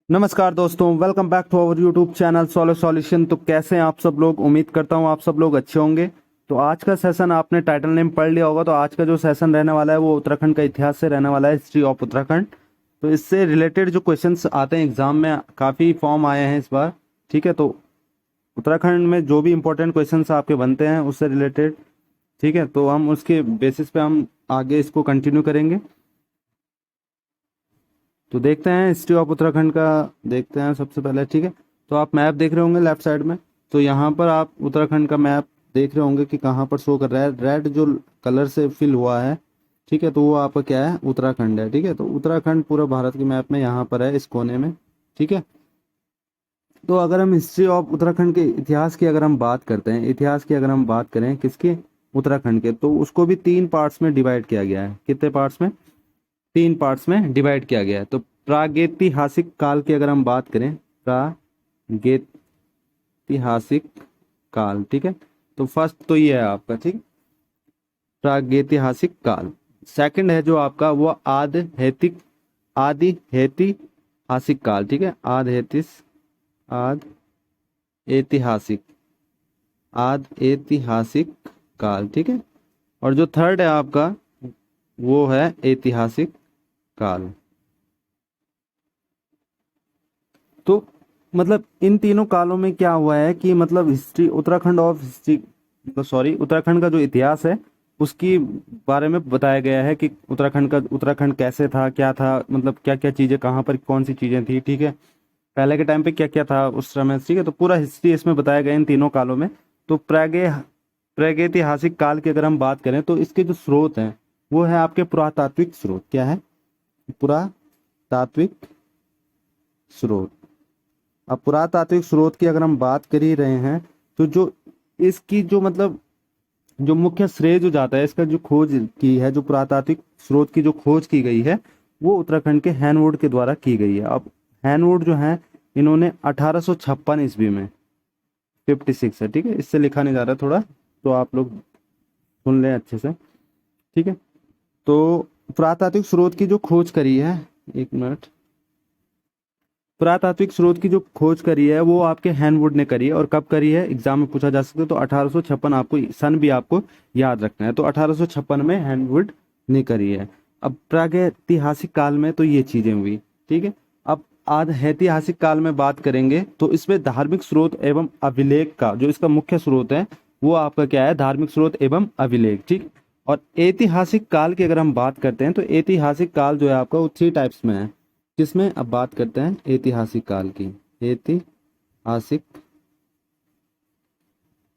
नमस्कार दोस्तों, welcome back to our YouTube channel solo solution. तो कैसे हैं आप सब लोग? उम्मीद करता हूं आप सब लोग अच्छे होंगे। तो आज का सेशन आपने टाइटल नेम पढ़ लिया होगा। तो आज का जो सेशन रहने वाला है वो उत्तराखंड का इतिहास से रहने वाला है, हिस्ट्री ऑफ उत्तराखंड। तो इससे रिलेटेड जो क्वेश्चंस आते हैं एग्जाम में, काफ़ी फॉर्म आए हैं इस बार। ठीक है, तो उत्तराखंड में जो भी इंपॉर्टेंट क्वेश्चंस आपके बनते हैं उससे रिलेटेड, ठीक है, तो हम उसके बेसिस पे हम आगे इसको कंटिन्यू करेंगे। तो देखते हैं हिस्ट्री ऑफ उत्तराखंड का, देखते हैं सबसे पहले। ठीक है, तो आप मैप देख रहे होंगे लेफ्ट साइड में। तो यहाँ पर आप उत्तराखंड का मैप देख रहे होंगे कि कहाँ पर शो कर रहा है, रेड जो कलर से फिल हुआ है। ठीक है, तो वो आपका क्या है? उत्तराखंड है। ठीक है, तो उत्तराखंड पूरा भारत के मैप में यहाँ पर है, इस कोने में। ठीक है, तो अगर हम हिस्ट्री ऑफ उत्तराखंड के इतिहास की अगर हम बात करते हैं, इतिहास की अगर हम बात करें किसके? उत्तराखंड के, तो उसको भी 3 पार्ट्स में डिवाइड किया गया है। कितने पार्ट्स में? 3 पार्ट्स में डिवाइड किया गया है। तो प्रागैतिहासिक काल की अगर हम बात करें, प्रागैतिहासिक काल, ठीक है, तो फर्स्ट तो ये है आपका, ठीक, प्रागैतिहासिक काल। सेकंड है जो आपका वो आदि ऐतिहासिक काल। ठीक है, आद ऐतिहासिक आद ऐतिहासिक काल। ठीक है, और जो थर्ड है आपका वो है ऐतिहासिक काल। तो मतलब इन तीनों कालों में क्या हुआ है कि मतलब हिस्ट्री उत्तराखंड ऑफ हिस्ट्री, मतलब सॉरी, उत्तराखंड का जो इतिहास है उसकी बारे में बताया गया है कि उत्तराखंड कैसे था, क्या था, मतलब क्या क्या चीजें, कहाँ पर कौन सी चीजें थी। ठीक है, पहले के टाइम पे क्या क्या था उस समय। ठीक है, तो पूरा हिस्ट्री इसमें बताया गया इन तीनों कालों में। तो प्रागैतिहासिक काल की अगर हम बात करें तो इसके जो स्रोत हैं वो है आपके पुरातात्विक स्रोत। क्या है? पुरातात्विक स्रोत। अब पुरातात्विक स्रोत की अगर हम बात कर ही रहे हैं तो जो इसकी जो मतलब जो मुख्य श्रेय जो जाता है, इसका जो खोज की है, जो पुरातात्विक स्रोत की जो खोज की गई है वो उत्तराखंड के हैनवुड के द्वारा की गई है। अब हैनवुड जो है इन्होंने 1856 ईस्वी में, 56 है, ठीक है, इससे लिखा नहीं जा रहा थोड़ा, तो आप लोग सुन लें अच्छे से। ठीक है, तो पुरातात्विक स्रोत की जो खोज करी है, एक मिनट, पुरातात्विक स्रोत की जो खोज करी है वो आपके हैनवुड ने करी है। और कब करी है? एग्जाम में पूछा जा सकता है। तो 1856, आपको सन भी आपको याद रखना है। तो 1856 में हैनवुड ने करी है। अब प्रागैतिहासिक काल में तो ये चीजें हुई। ठीक है, अब आज ऐतिहासिक काल में बात करेंगे तो इसमें धार्मिक स्रोत एवं अभिलेख का जो इसका मुख्य स्रोत है वो आपका क्या है? धार्मिक स्रोत एवं अभिलेख। ठीक, और ऐतिहासिक काल की अगर हम बात करते हैं तो ऐतिहासिक काल जो है आपका वो 3 टाइप्स में है। किसमें? अब बात करते हैं ऐतिहासिक काल की, ऐतिहासिक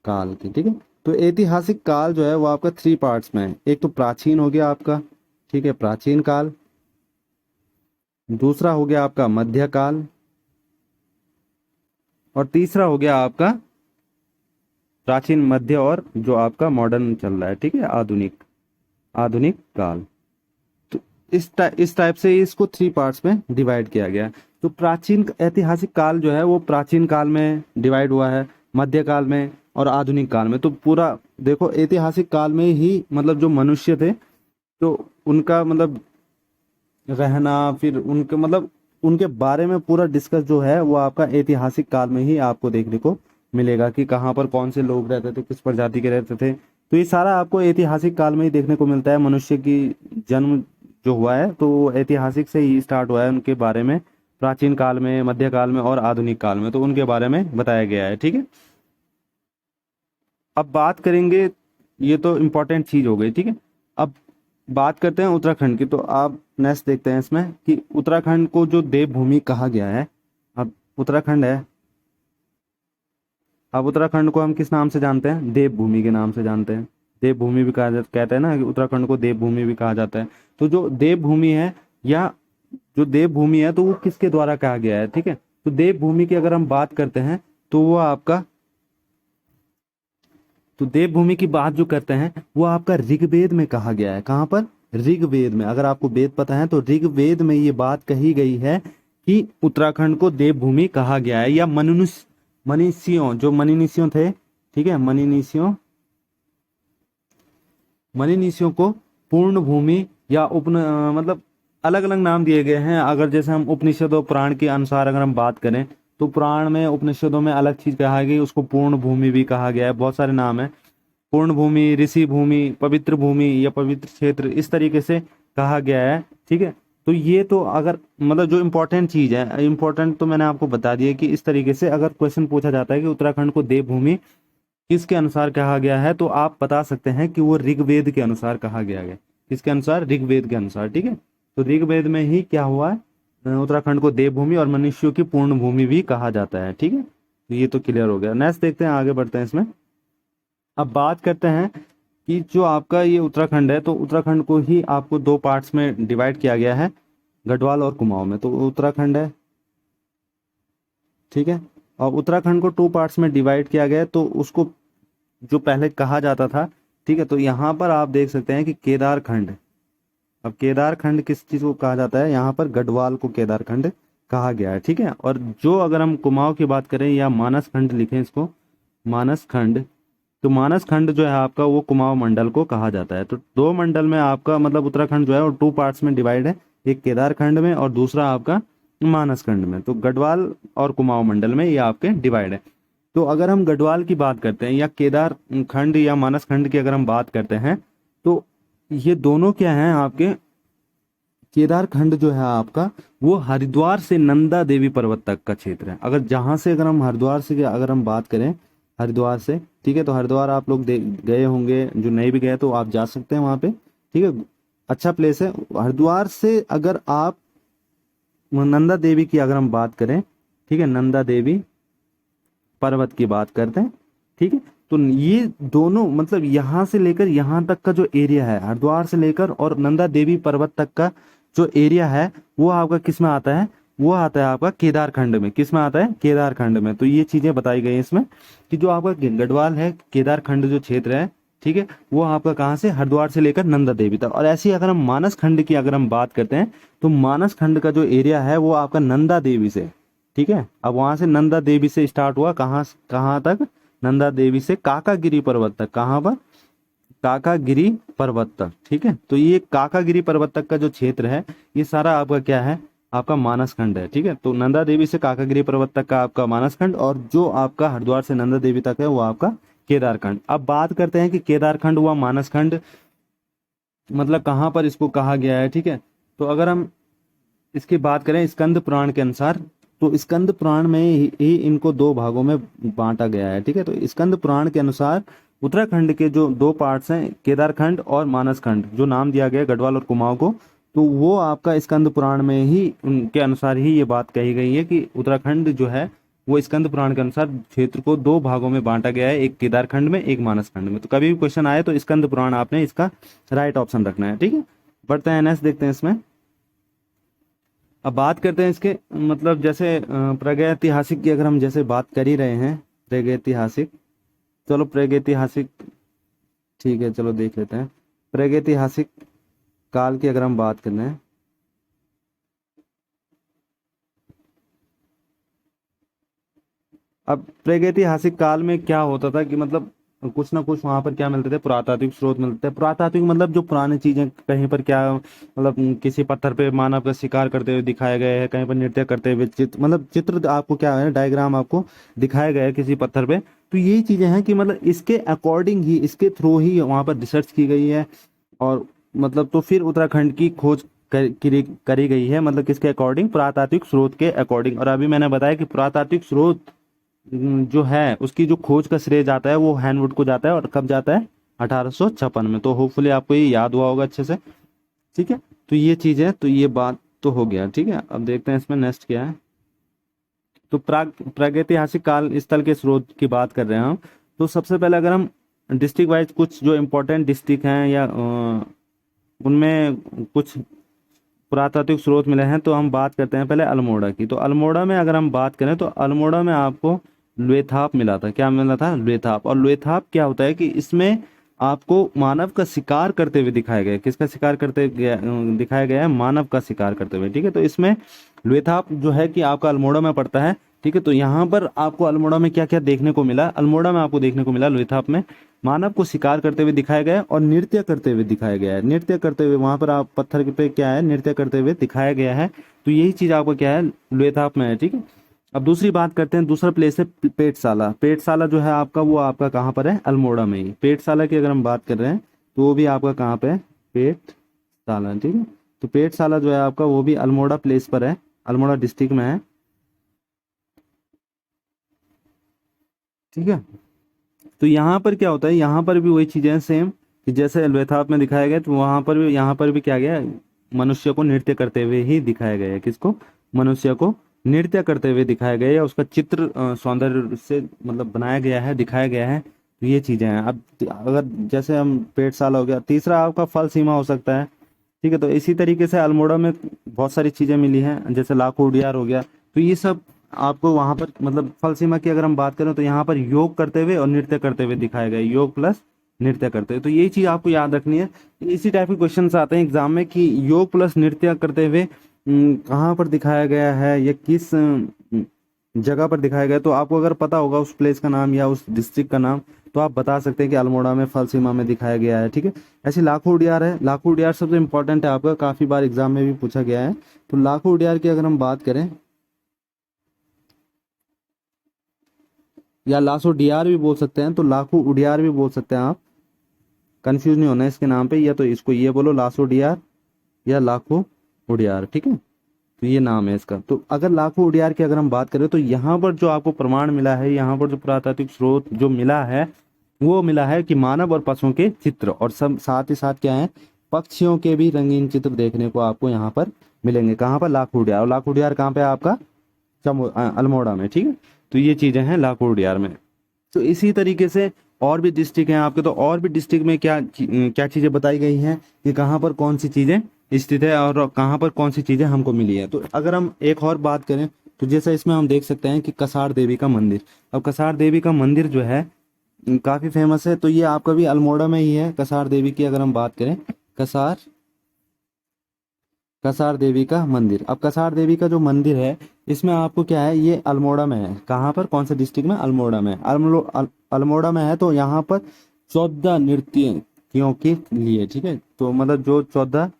काल की। ठीक है, तो ऐतिहासिक काल जो है वो आपका 3 पार्ट्स में है। एक तो प्राचीन हो गया आपका, ठीक है, प्राचीन काल। दूसरा हो गया आपका मध्यकाल, और तीसरा हो गया आपका प्राचीन, मध्य, और जो आपका मॉडर्न चल रहा है, ठीक है, आधुनिक, आधुनिक काल। तो इस टाइप से इसको 3 पार्ट्स में डिवाइड किया गया है। तो प्राचीन ऐतिहासिक काल जो है वो प्राचीन काल में डिवाइड हुआ है, मध्यकाल में और आधुनिक काल में। तो पूरा देखो, ऐतिहासिक काल में ही मतलब जो मनुष्य थे तो उनका मतलब रहना, फिर उनके मतलब उनके बारे में पूरा डिस्कस जो है वो आपका ऐतिहासिक काल में ही आपको देखने को मिलेगा कि कहाँ पर कौन से लोग रहते थे, किस प्रजाति के रहते थे। तो ये सारा आपको ऐतिहासिक काल में ही देखने को मिलता है। मनुष्य की जन्म जो हुआ है तो वो ऐतिहासिक से ही स्टार्ट हुआ है, उनके बारे में प्राचीन काल में, मध्यकाल में और आधुनिक काल में तो उनके बारे में बताया गया है। ठीक है, अब बात करेंगे, ये तो इम्पोर्टेंट चीज हो गई। ठीक है, अब बात करते हैं उत्तराखंड की। तो आप नेक्स्ट देखते हैं इसमें कि उत्तराखंड को जो देवभूमि कहा गया है। अब उत्तराखंड है, अब उत्तराखंड को हम किस नाम से जानते हैं? देवभूमि के नाम से जानते हैं। देवभूमि भी कहा जाता, कहते हैं ना कि उत्तराखंड को देवभूमि भी कहा जाता है। तो जो देवभूमि है, या जो देवभूमि है तो वो किसके द्वारा कहा गया है? ठीक है, तो देवभूमि की अगर हम बात करते हैं तो वो आपका, तो देवभूमि की बात जो करते हैं वो आपका ऋग्वेद में कहा गया है। कहाँ पर? ऋग्वेद में। अगर आपको वेद पता है तो ऋग्वेद में ये बात कही गई है कि उत्तराखंड को देवभूमि कहा गया है। या मनीषियों, जो मनीषियों थे, ठीक है, मनीषियों को पूर्ण भूमि या मतलब अलग अलग नाम दिए गए हैं। अगर जैसे हम उपनिषदों पुराण के अनुसार अगर हम बात करें तो पुराण में उपनिषदों में अलग चीज कहा गई, उसको पूर्ण भूमि भी कहा गया है, बहुत सारे नाम है। पूर्ण भूमि, ऋषि भूमि, पवित्र भूमि या पवित्र क्षेत्र, इस तरीके से कहा गया है। ठीक है, तो ये तो अगर मतलब जो इम्पोर्टेंट चीज है, इम्पोर्टेंट तो मैंने आपको बता दिया कि इस तरीके से अगर क्वेश्चन पूछा जाता है कि उत्तराखंड को देवभूमि किसके अनुसार कहा गया है, तो आप बता सकते हैं कि वो ऋग्वेद के अनुसार कहा गया है। किसके अनुसार? ऋग्वेद के अनुसार। ठीक है, तो ऋग्वेद में ही क्या हुआ है, उत्तराखंड को देवभूमि और मनुष्यों की पूर्ण भूमि भी कहा जाता है। ठीक है, तो ये तो क्लियर हो गया। नेक्स्ट देखते हैं, आगे बढ़ते हैं इसमें। अब बात करते हैं कि जो आपका ये उत्तराखंड है, तो उत्तराखंड को ही आपको दो पार्ट्स में डिवाइड किया गया है, गढ़वाल और कुमाऊं में। तो उत्तराखंड है, ठीक है, और उत्तराखंड को टू पार्ट्स में डिवाइड किया गया है। तो उसको जो पहले कहा जाता था, ठीक है, तो यहाँ पर आप देख सकते हैं कि केदारखंड। अब केदारखंड किस चीज को कहा जाता है? यहाँ पर गढ़वाल को केदारखंड कहा गया है। ठीक है, और जो अगर हम कुमाऊं की बात करें या मानस खंड लिखें इसको, मानस खंड, तो मानस खंड जो है आपका वो कुमाऊं मंडल को कहा जाता है। तो दो मंडल में आपका मतलब उत्तराखंड जो है वो टू पार्ट्स में डिवाइड है, एक केदारखंड में और दूसरा आपका मानस खंड में। तो गढ़वाल और कुमाऊं मंडल में ये आपके डिवाइड है। तो अगर हम गढ़वाल की बात करते हैं या केदार खंड या मानस खंड की अगर हम बात करते हैं, तो ये दोनों क्या हैं आपके? केदार खंड जो है आपका वो हरिद्वार से नंदा देवी पर्वत तक का क्षेत्र है। अगर जहां से अगर हम हरिद्वार से अगर हम बात करें, हरिद्वार से, ठीक है, तो हरिद्वार आप लोग गए होंगे, जो नहीं भी गए तो आप जा सकते हैं वहां पे। ठीक है, अच्छा प्लेस है। हरिद्वार से अगर आप नंदा देवी की अगर हम बात करें, ठीक है, नंदा देवी पर्वत की बात करते हैं, ठीक है, तो ये दोनों मतलब यहाँ से लेकर यहाँ तक का जो एरिया है, हरिद्वार से लेकर और नंदा देवी पर्वत तक का जो एरिया है, वो आपका किस में आता है? वो आता है आपका केदारखंड में। किस में आता है? केदारखंड में। तो ये चीजें बताई गई हैं इसमें कि जो आपका गढ़वाल है, केदारखंड जो क्षेत्र है, ठीक है, वो आपका कहाँ से? हरिद्वार से लेकर नंदा देवी तक। और ऐसे ही अगर हम मानस खंड की अगर हम बात करते हैं, तो मानस खंड का जो एरिया है वो आपका नंदा देवी से, ठीक है, अब वहां से नंदा देवी से स्टार्ट हुआ, कहाँ कहाँ तक? नंदा देवी से काकागिरी पर्वत तक। कहाँ पर? काकागिरी पर्वत तक। ठीक है, तो ये काकागिरी पर्वत तक का जो क्षेत्र है, ये सारा आपका क्या है? आपका मानस खंड है। ठीक है, तो नंदा देवी से काकागिरी पर्वत तक का आपका मानस खंड, और जो आपका हरिद्वार से नंदा देवी तक है वो आपका केदारखंड। अब बात करते हैं कि केदारखंड हुआ मानस खंड, मतलब कहाँ पर इसको कहा गया है। ठीक है, तो अगर हम इसकी बात करें स्कंद पुराण के अनुसार, तो स्कंद पुराण में ही इनको दो भागों में बांटा गया है। ठीक है, तो स्कंद पुराण के अनुसार उत्तराखंड के जो दो पार्ट्स हैं, केदारखंड और मानस खंड, जो नाम दिया गया है गढ़वाल और कुमाऊं को, तो वो आपका स्कंद पुराण में ही उनके अनुसार ही ये बात कही गई है कि उत्तराखंड जो है वो स्कंद पुराण के अनुसार क्षेत्र को दो भागों में बांटा गया है, एक केदारखंड में, एक मानस खंड में। तो कभी भी क्वेश्चन आए तो स्कंद पुराण आपने इसका राइट ऑप्शन रखना है। ठीक है, बढ़ते हैं नेक्स्ट, देखते हैं इसमें। अब बात करते हैं इसके मतलब जैसे प्रागैतिहासिक की अगर हम जैसे बात कर ही रहे हैं, प्रागैतिहासिक, चलो प्रागैतिहासिक, ठीक है, चलो देख लेते हैं। प्रागैतिहासिक काल की अगर हम बात कर रहे हैं, अब प्रागैतिहासिक काल में क्या होता था कि मतलब कुछ ना कुछ वहां पर क्या मिलते थे? पुरातात्विक स्रोत मिलते थे। पुरातात्विक मतलब जो पुरानी चीजें, कहीं पर क्या मतलब किसी पत्थर पे मानव का शिकार करते हुए दिखाए गए हैं, कहीं पर नृत्य करते हुए चित्र, मतलब चित्र आपको क्या है, डायग्राम आपको दिखाया गया है किसी पत्थर पे। तो यही चीजें हैं कि मतलब इसके अकॉर्डिंग ही, इसके थ्रू ही वहां पर रिसर्च की गई है, और मतलब तो फिर उत्तराखंड की खोज करी गई है, मतलब किसके अकॉर्डिंग? पुरातात्विक स्रोत के अकॉर्डिंग। और अभी मैंने बताया कि पुरातात्विक स्रोत जो है उसकी जो खोज का श्रेय जाता है वो हैनवुड को जाता है, और कब जाता है? 1856 में। तो होपफुली आपको ये याद हुआ होगा अच्छे से। ठीक है, तो ये चीज है, तो ये बात तो हो गया। ठीक है, अब देखते हैं इसमें नेक्स्ट क्या है। तो प्रागैतिहासिक काल स्थल के स्रोत की बात कर रहे हैं हम। तो सबसे पहले अगर हम डिस्ट्रिक्ट वाइज कुछ जो इम्पोर्टेंट डिस्ट्रिक्ट हैं या उनमें कुछ पुरातात्विक स्रोत मिले हैं, तो हम बात करते हैं पहले अल्मोड़ा की। तो अल्मोड़ा में अगर हम बात करें तो अल्मोड़ा में आपको लुएथाप मिला था। क्या मिला था? लुएथाप। और लुएथाप क्या होता है कि इसमें आपको मानव का शिकार करते हुए दिखाया गया है। किसका शिकार करते दिखाया गया है? मानव का शिकार करते हुए। ठीक है, तो इसमें लुएथाप जो है कि आपका अल्मोड़ा में पड़ता है। ठीक है, तो यहाँ पर आपको अल्मोड़ा में क्या क्या देखने को मिला? अल्मोड़ा में आपको देखने को मिला लोथाप में मानव को शिकार करते हुए दिखाया गया है और नृत्य करते हुए दिखाया गया है। नृत्य करते हुए वहां पर आप पत्थर पे क्या है, नृत्य करते हुए दिखाया गया है। तो यही चीज आपको क्या है, लोथाप में है। ठीक है, अब दूसरी बात करते हैं। दूसरा प्लेस है पेटशाला। पेटशाला जो है आपका, वो आपका कहाँ पर है? अल्मोड़ा में ही। पेटशाला की अगर हम बात कर रहे हैं तो वो भी आपका कहाँ पे है? पेटशाला। ठीक है, तो पेटशाला जो है आपका वो भी अल्मोड़ा प्लेस पर है, अल्मोड़ा डिस्ट्रिक्ट में है। ठीक है, तो यहाँ पर क्या होता है, यहाँ पर भी वही चीजें हैं सेम कि जैसे लोथाप में दिखाया गया, तो वहां पर भी, यहाँ पर भी क्या गया, मनुष्य को नृत्य करते हुए ही दिखाया गया है। किसको? मनुष्य को नृत्य करते हुए दिखाया गया है, या उसका चित्र सौंदर्य से मतलब बनाया गया है, दिखाया गया है। तो ये चीजें हैं। अब अगर जैसे हम पेटशाला हो गया, तीसरा आपका फल सीमा हो सकता है। ठीक है, तो इसी तरीके से अल्मोड़ा में बहुत सारी चीजें मिली हैं, जैसे लाखों उडियार हो गया। तो ये सब आपको वहां पर मतलब फल सीमा की अगर हम बात करें तो यहाँ पर योग करते हुए और नृत्य करते हुए दिखाया गया है, योग प्लस नृत्य करते हुए। तो यही चीज आपको याद रखनी है। इसी टाइप के क्वेश्चन आते हैं एग्जाम में कि योग प्लस नृत्य करते हुए कहाँ पर दिखाया गया है, या किस जगह पर दिखाया गया है। तो आपको अगर पता होगा उस प्लेस का नाम या उस डिस्ट्रिक्ट का नाम, तो आप बता सकते हैं कि अल्मोड़ा में फल सीमा में दिखाया गया है। ठीक है, ऐसे लाखों उडियार है। लाखों उडियार सबसे इंपॉर्टेंट है आपका, काफी बार एग्जाम में भी पूछा गया है। तो लाखों उडियार की अगर हम बात करें, या लाखों डियार भी बोल सकते हैं, तो लाखों उडियार भी बोल सकते हैं आप, कंफ्यूज नहीं होना है इसके नाम पे। या तो इसको ये बोलो लाखों डियार या लाखों उडियार। ठीक है, तो ये नाम है इसका। तो अगर लाखों उडियार की अगर हम बात करें तो यहाँ पर जो आपको प्रमाण मिला है, यहाँ पर जो पुरातात्विक स्रोत जो मिला है, वो मिला है कि मानव और पशुओं के चित्र, और सब साथ ही साथ क्या है, पक्षियों के भी रंगीन चित्र देखने को आपको यहाँ पर मिलेंगे। कहाँ पर? लाखों उडियार। और लाखों उडियार कहाँ पे है आपका? अल्मोड़ा में। ठीक है, तो ये चीजें हैं लाखों उडियार में। तो इसी तरीके से और भी डिस्ट्रिक्ट हैं आपके, तो और भी डिस्ट्रिक्ट में क्या चीजें बताई गई हैं कि कहाँ पर कौन सी चीजें स्थित है और कहाँ पर कौन सी चीजें हमको मिली है। तो अगर हम एक और बात करें तो जैसे इसमें हम देख सकते हैं कि कसार देवी का मंदिर। अब कसार देवी का मंदिर जो है काफी फेमस है। तो ये आपका भी अल्मोड़ा में ही है। कसार देवी की अगर हम बात करें, कसार कसार देवी का मंदिर। अब कसार देवी का जो मंदिर है, इसमें आपको क्या है, ये अल्मोड़ा में है। कहाँ पर? कौन से डिस्ट्रिक्ट में? अल्मोड़ा में। अल्मोड़ा में है। तो यहाँ पर 14 नृत्यों के लिए, ठीक है, तो मतलब जो 14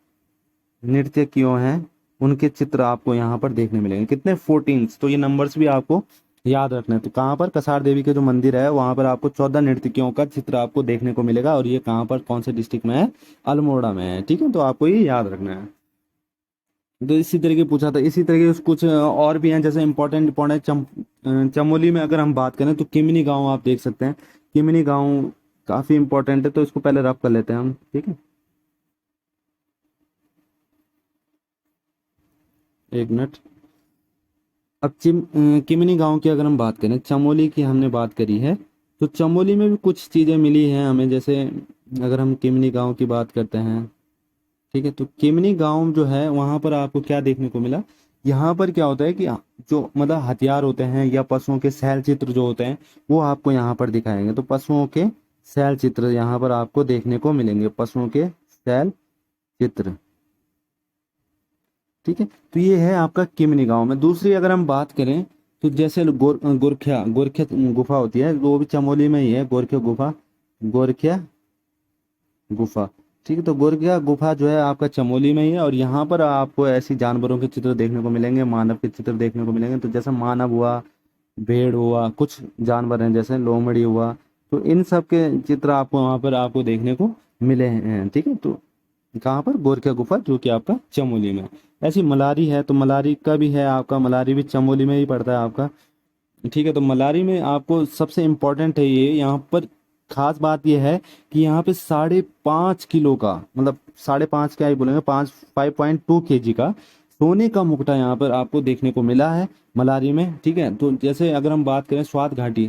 नृत्य क्यों हैं उनके चित्र आपको यहाँ पर देखने मिलेंगे। कितने? 14। तो ये नंबर्स भी आपको याद रखना है। तो कहाँ पर? कसार देवी के जो मंदिर है वहां पर आपको 14 नर्तकियों का चित्र आपको देखने को मिलेगा। और ये कहाँ पर, कौन से डिस्ट्रिक्ट में है? अल्मोड़ा में है। ठीक है, तो आपको ये याद रखना है। तो इसी तरीके पूछा था। इसी तरीके से कुछ और भी हैं, जैसे इंपॉर्टेंट इंपॉर्टेंट चमोली में अगर हम बात करें तो किमिनी गांव आप देख सकते हैं। किमिनी गांव काफी इंपॉर्टेंट है, तो इसको पहले रफ कर लेते हैं हम। ठीक है, एक मिनट। अब किमिनी गांव की अगर हम बात करें, चमोली की हमने बात करी है, तो चमोली में भी कुछ चीजें मिली हैं हमें। जैसे अगर हम किमिनी गांव की बात करते हैं, ठीक है, तो किमिनी गांव जो है वहां पर आपको क्या देखने को मिला? यहाँ पर क्या होता है कि जो मतलब हथियार होते हैं या पशुओं के शैल चित्र जो होते हैं वो आपको यहाँ पर दिखाएंगे। तो पशुओं के शैल चित्र यहाँ पर आपको देखने को मिलेंगे, पशुओं के शैल चित्र। ठीक है, तो ये है आपका किमिनी गांव में। दूसरी अगर हम बात करें तो जैसे गोरख्या गोरख्या गुफा होती है, वो भी चमोली में ही है। गोरख्या गुफा, गोरख्या गुफा। ठीक है, तो गोरख्या गुफा जो है आपका चमोली में ही है। और यहाँ पर आपको ऐसी जानवरों के चित्र देखने को मिलेंगे, मानव के चित्र देखने को मिलेंगे। तो जैसा मानव हुआ, भेड़ हुआ, कुछ जानवर हैं जैसे लोमड़ी हुआ, तो इन सब के चित्र आपको वहाँ पर आपको देखने को मिले हैं। ठीक है, तो कहाँ पर? गोरखा गुफा, जो कि आपका चमोली में। ऐसी मलारी है, तो मलारी का भी है आपका, मलारी भी चमोली में ही पड़ता है आपका। ठीक है, तो मलारी में आपको सबसे इम्पोर्टेंट है ये, यहाँ पर खास बात ये है कि यहाँ पे 5.5 किलो का, मतलब 5.5 क्या ही बोलेंगे, 5.2 kg का सोने का मुकुटा यहाँ पर आपको देखने को मिला है मलारी में। ठीक है, तो जैसे अगर हम बात करें स्वात घाटी,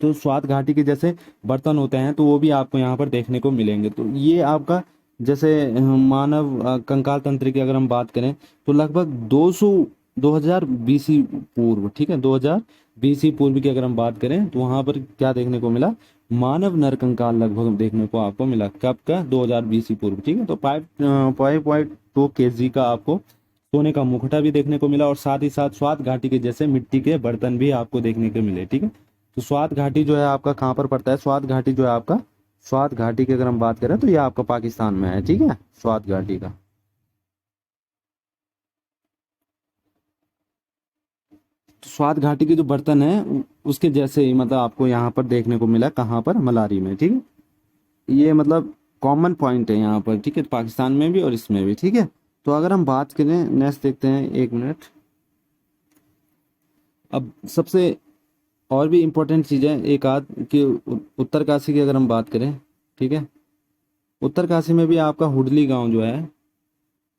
तो स्वात घाटी के जैसे बर्तन होते हैं तो वो भी आपको यहाँ पर देखने को मिलेंगे। तो ये आपका जैसे मानव कंकाल तंत्र की अगर हम बात करें तो लगभग 2000 बीसी पूर्व, ठीक है, 2000 बीसी पूर्व की अगर हम बात करें तो वहां पर क्या देखने को मिला? मानव नरकंकाल लगभग देखने को आपको मिला। कब का? 2000 बीसी पूर्व। ठीक है, तो 5.2 kg का आपको सोने का मुखटा भी देखने को मिला, और साथ ही साथ स्वात घाटी के जैसे मिट्टी के बर्तन भी आपको देखने को मिले। ठीक है, तो स्वात घाटी जो है आपका कहाँ पर पड़ता है? स्वात घाटी जो है आपका, स्वात घाटी की अगर हम बात करें तो ये आपका पाकिस्तान में है। ठीक है, स्वात घाटी का। तो स्वात घाटी के जो बर्तन है उसके जैसे ही मतलब आपको यहाँ पर देखने को मिला, कहाँ पर? मलारी में। ठीक है, ये मतलब कॉमन पॉइंट है यहाँ पर। ठीक है, पाकिस्तान में भी और इसमें भी। ठीक है, तो अगर हम बात करें नेक्स्ट, देखते हैं, एक मिनट। अब सबसे और भी इम्पोर्टेंट चीज़ है एक आध कि उत्तरकाशी की अगर हम बात करें, ठीक है, उत्तरकाशी में भी आपका हुडली गांव जो है,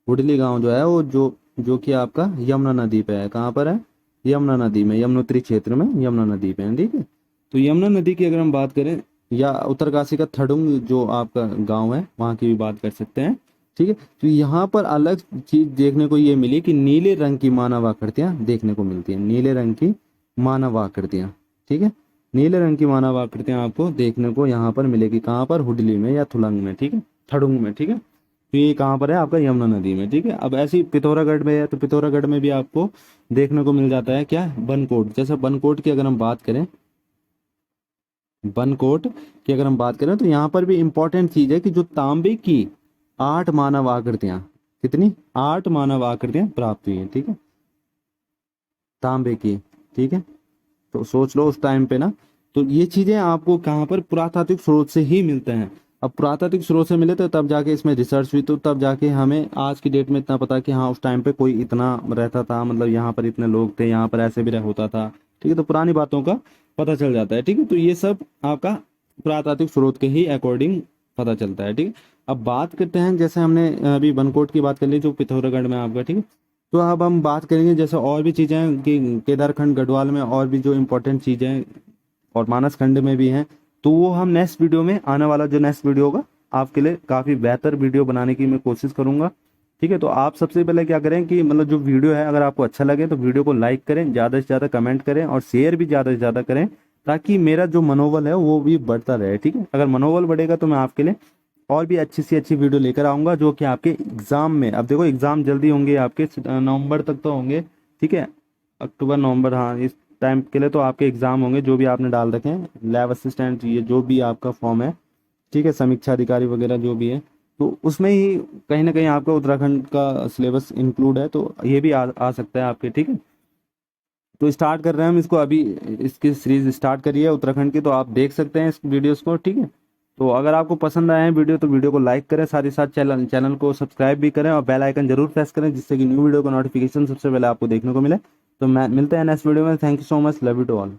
हुडली गांव जो है वो जो जो कि आपका यमुना नदी पे है। कहाँ पर है? यमुना नदी में, यमुनोत्री क्षेत्र में यमुना नदी पे है। ठीक है, तो यमुना नदी की अगर हम बात करें, या उत्तरकाशी का थडुंग जो आपका गांव है वहाँ की भी बात कर सकते हैं। ठीक है, तो यहाँ पर अलग चीज देखने को ये मिली कि नीले रंग की मानव आकृतियां देखने को मिलती हैं, नीले रंग की मानव आकृतियां। ठीक है, नीले रंग की मानव आकृतियां आपको देखने को यहाँ पर मिलेगी। कहाँ पर? हुडली में या थुलंग में। ठीक है, थडुंग में। ठीक है, तो ये कहाँ पर है? आपका यमुना नदी में। ठीक है, अब ऐसे ही पिथौरागढ़ में है, तो पिथौरागढ़ में भी आपको देखने को मिल जाता है क्या? बनकोट। जैसे बनकोट की अगर हम बात करें, बनकोट की अगर हम बात करें तो यहाँ पर भी इंपॉर्टेंट चीज है कि जो तांबे की 8 मानव आकृतियां, कितनी? 8 मानव आकृतियां प्राप्त हुई हैं। ठीक है, तांबे की। ठीक है, तो सोच लो उस टाइम पे ना, तो ये चीजें आपको कहाँ पर? पुरातात्विक स्रोत से ही मिलते हैं। अब पुरातात्विक स्रोत से मिले तो तब जाके इसमें रिसर्च हुई, तो तब जाके हमें आज की डेट में इतना पता कि हाँ उस टाइम पे कोई इतना रहता था, मतलब यहाँ पर इतने लोग थे, यहाँ पर ऐसे भी होता था। ठीक है, तो पुरानी बातों का पता चल जाता है। ठीक है, तो ये सब आपका पुरातात्विक स्रोत के ही अकॉर्डिंग पता चलता है। ठीक है, अब बात करते हैं, जैसे हमने अभी बनकोट की बात कर ली जो पिथौरागढ़ में आपका। ठीक है, तो अब हम बात करेंगे जैसे और भी चीज़ें हैं कि केदारखंड गढ़वाल में और भी जो इम्पोर्टेंट चीज़ें और मानस खंड में भी हैं, तो वो हम नेक्स्ट वीडियो में, आने वाला जो नेक्स्ट वीडियो होगा आपके लिए काफ़ी बेहतर वीडियो बनाने की मैं कोशिश करूंगा। ठीक है, तो आप सबसे पहले क्या करें कि मतलब जो वीडियो है अगर आपको अच्छा लगे तो वीडियो को लाइक करें, ज़्यादा से ज़्यादा कमेंट करें और शेयर भी ज़्यादा से ज़्यादा करें, ताकि मेरा जो मनोबल है वो भी बढ़ता रहे। ठीक है, अगर मनोबल बढ़ेगा तो मैं आपके लिए और भी अच्छी सी अच्छी वीडियो लेकर आऊंगा जो कि आपके एग्जाम में, अब देखो एग्जाम जल्दी होंगे आपके, नवंबर तक तो होंगे। ठीक है, अक्टूबर नवंबर, हाँ इस टाइम के लिए तो आपके एग्जाम होंगे जो भी आपने डाल रखे हैं, लैब असिस्टेंट, ये जो भी आपका फॉर्म है। ठीक है, समीक्षा अधिकारी वगैरह जो भी है, तो उसमें ही कहीं ना कहीं आपका उत्तराखंड का सिलेबस इंक्लूड है, तो ये भी आ सकता है आपके। ठीक है, तो स्टार्ट कर रहे हैं हम इसको अभी, इसकी सीरीज स्टार्ट करिए उत्तराखंड की, तो आप देख सकते हैं इस वीडियोस को। ठीक है, तो अगर आपको पसंद आए हैं वीडियो तो वीडियो को लाइक करें, साथ ही साथ चैनल को सब्सक्राइब भी करें और बेल आइकन जरूर प्रेस करें, जिससे कि न्यू वीडियो का नोटिफिकेशन सबसे पहले आपको देखने को मिले। तो मैं मिलते हैं नेक्स्ट वीडियो में। Thank you so much, love you to all.